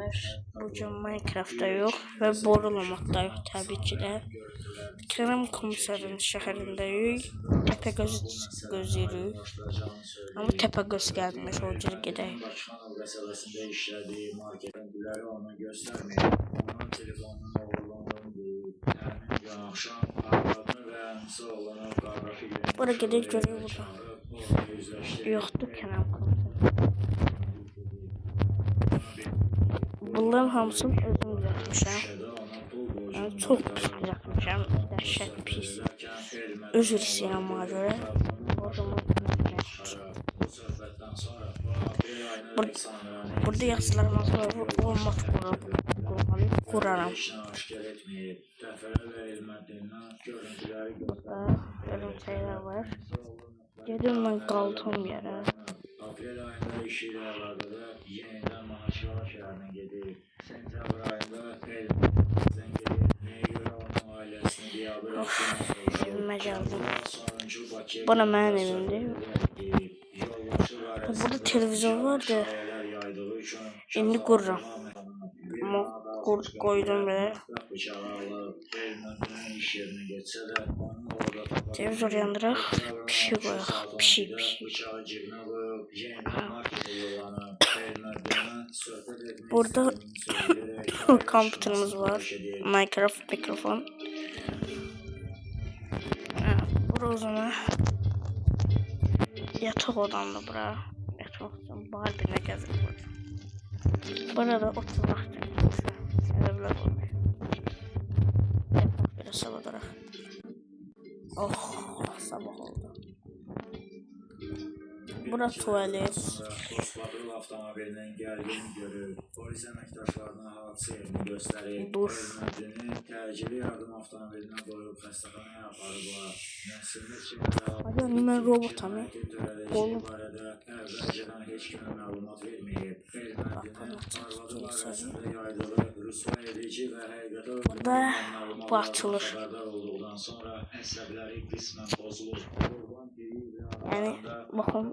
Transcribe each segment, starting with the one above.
arkadaşlar. Bugün Minecraft'ta yok ve Borulamak'ta yok tabii ki de. Kerem Komiser'in şəhərindəyik. Təpəgöz gözləyirik. Ama Təpəgöz gəlmiş, o cür gedək. Bura gedək görək burada. Yoxdur Kerem Komiser. Bunların hamısını özüm düzəltmişəm. Yəni çox pis düzəltmişəm. Dəhşət pis. Özür istəyirəm buna görə. Burada yazılarımız var. Olmaz quraram. Burada örümcəklər var. Gedim mən qaldım yerə. Aprel ayında işiyle alakalı yeniden Mahaşivala şehrine gidip sentabr ayında elbette gidip neye göre onun ailesine bir haber evime geldim. Bana mənim evimdir. Burada televizyon vardı. Şimdi kururam. Ama koydum böyle. Televizor yandırak. Bir şey koyak. Bir şey. Burada kompüterimiz var. Minecraft mikrofon. Bura o zaman yatak odamda bura. Yatak odamda Barbie'ne gezir burada. Burada oturmak sebepler olmuş. Yatak biraz sabadarak. Oh, sabah oldu. Burası tuvalet. Avtomobilinden gergin görüp polis əməkdaşlarına hadisə yerini göstərib ölmədiyini təcili yardım avtomobilindən qoyub xəstəxanaya aparıblar. Nəsilli mən robotam. Oğlum. Əvvəlcədən heç kimə məlumat verməyib. Ölmədiyini arvadın arasında yaydığı rüsva edici və həqiqətə burada bu açılır. Sonra əsəbləri qismən pozulur. Yani bakın.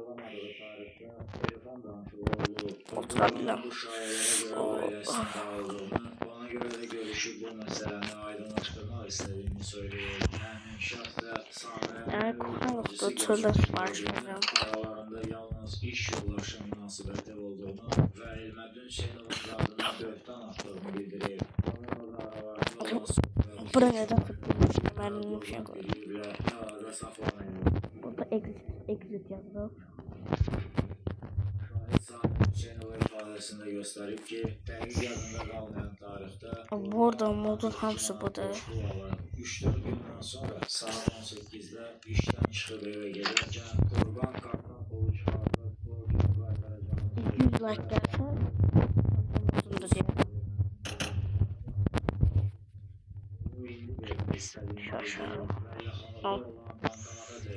Oturabilirim. Bana göre de görüşüp bu meseleni aydınlaştırmak istediğini söylüyor. Yani kullanıp oturda sipariş vereceğim. Aralarında yalnız iş yoldaşı münasebeti olduğunu ve Elmədin Hüseynov'un adına dörtten attığını bildireyim. Bura neden tutulmuş? Ben bir şey koydum. Burada exit yazdı. Hüseynov'un ifadesinde gösterip ki dəqiq yadında qalmayan tarixdə burada modun hamısı budur. 3-4 gündən sonra saat 18'de işten çıxıb evə gedərkən Qurban kartdan pulu çıxarıb 200 like gəlsə modunda deyəm. Şaşağı. Al.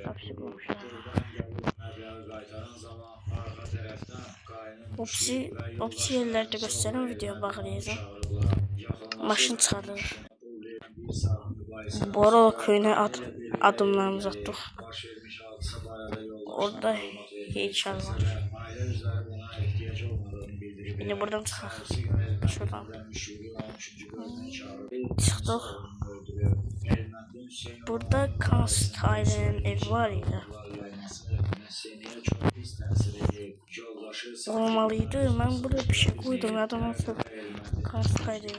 Hapsi bulmuşlar. Opsi yerlerde gösteren video bakacağız. Maşın çıkarır. Bora köyüne adımlarımızı attık. Orada heykel var. Yine buradan çıkar. Şuradan. Çıktık. Burada Konstant'ın evi var ya. Olmalıydı. Ben buraya bir şey koydum. Adam nasıl Konstant'ın evi.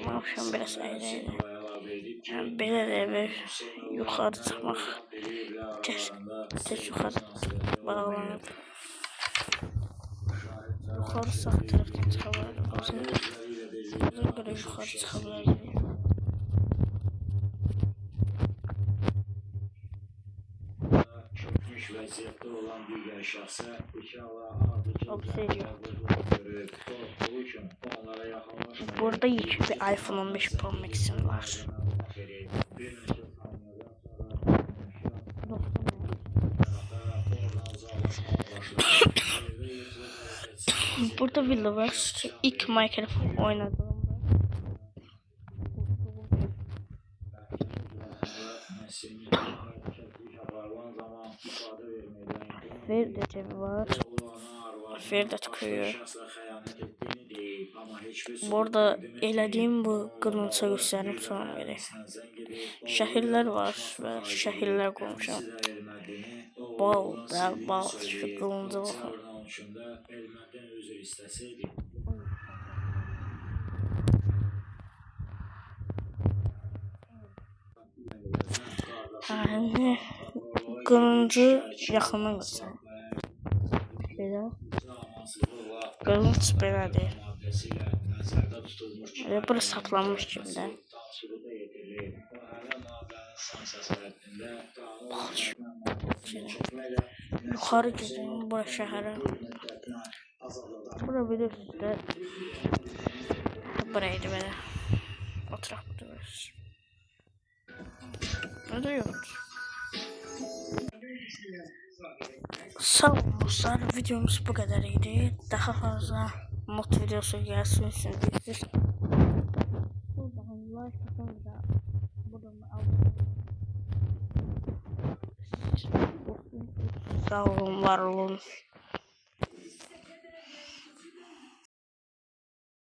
Ne yapacağım biraz ayrı. Yani belə də eve yuxarı çıxmaq tez yuxarı bağlanıb. Yuxarı sağ tərəfdən çıxa bilərik. Buna görə yuxarı çıxa bilərik. vəziyyətdə olan digər şəxsə bıçaqla ardıcıl onlara yaxınlaşmayın. Burada yekun bir iPhone 15 Pro Max'im var. Burada villa var. İlk Minecraft oynadım. Ferdet evi var. Ferdet köyü. Amma heç bir Bu arada sübut təqdim elədiyim bu etməyib. qırıntıya Bununla göstərim bağlı sonra bir vereyim. də zəng edib, Şəhərlər oğlu var ilə və danışmasını şəhərlər xahiş qoymuşam. edib. Əmisi də Ermədini Bal oğlunun da sevdiyini bal söyləyib. qılınca baxın. Oktyabrın 13-də Ermənidən üzr istəsəydi, Yəni qılıncı yaxından göstərim. Belə. Qılınc belədir. Elə bura saplanmış kimi də. Yuxarı gedim bura şəhərə. Bura bir üstdə. Buraydı belə. Oturaq dururuz. Ne de yok. Sağ olun dostlar. Videomuz bu kadar idi. Daha fazla mod videosu gelsin için buradan like atın da buradan abone olun. Sağ olun, var olun.